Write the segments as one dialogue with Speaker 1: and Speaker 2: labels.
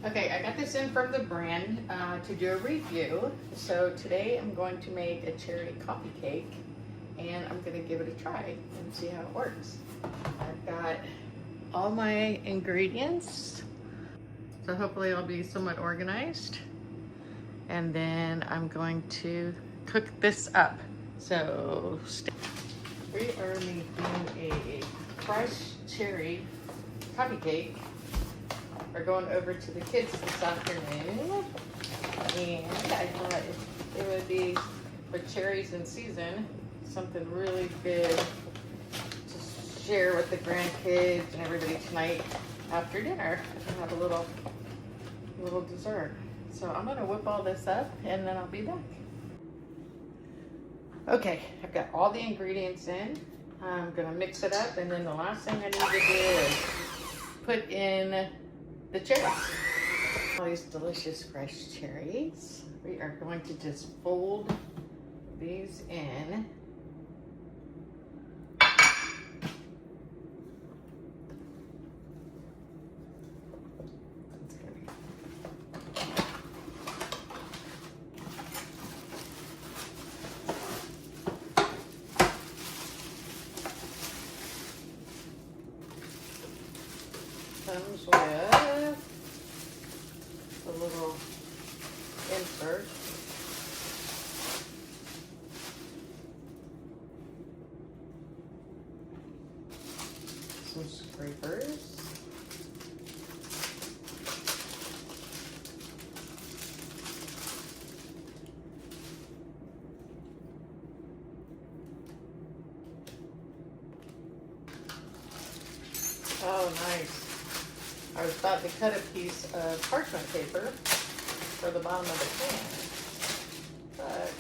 Speaker 1: Okay, I got this in from the brand to do a review. So today I'm going to make a cherry coffee cake and I'm gonna give it a try and see how it works. I've got all my ingredients, so hopefully I'll be somewhat organized. And then I'm going to cook this up. So we are making a fresh cherry coffee cake. We're going over to the kids this afternoon, and I thought it would be, with cherries in season, something really good to share with the grandkids and everybody tonight after dinner and have a little dessert. So I'm gonna whip all this up and then I'll be back. Okay, I've got all the ingredients in. I'm gonna mix it up, and then the last thing I need to do is put in the cherries. All these delicious fresh cherries. We are going to just fold these in. Comes with a little insert. Some scrapers. Oh, nice. I was about to cut a piece of parchment paper for the bottom of the pan, but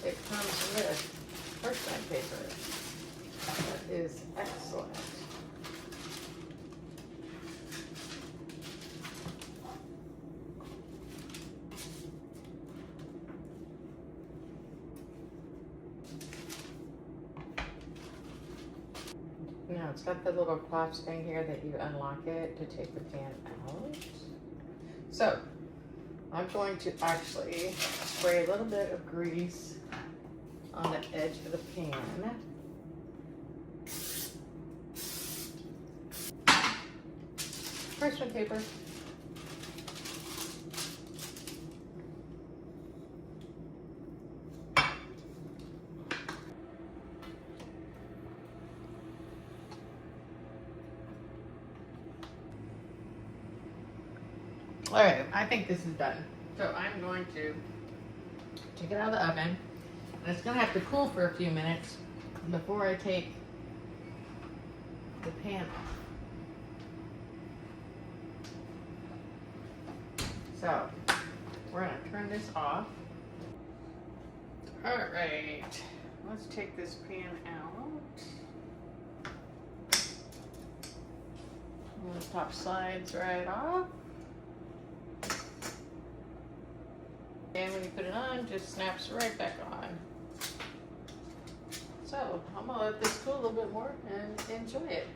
Speaker 1: it comes with parchment paper. That is excellent. Now it's got the little clasp thing here that you unlock it to take the pan out. So I'm going to actually spray a little bit of grease on the edge of the pan. Parchment paper. All right, I think this is done. So I'm going to take it out of the oven, and it's gonna have to cool for a few minutes before I take the pan off. So we're gonna turn this off. All right, let's take this pan out. And the top slides right off. And when you put it on, just snaps right back on. So I'm gonna let this cool a little bit more and enjoy it.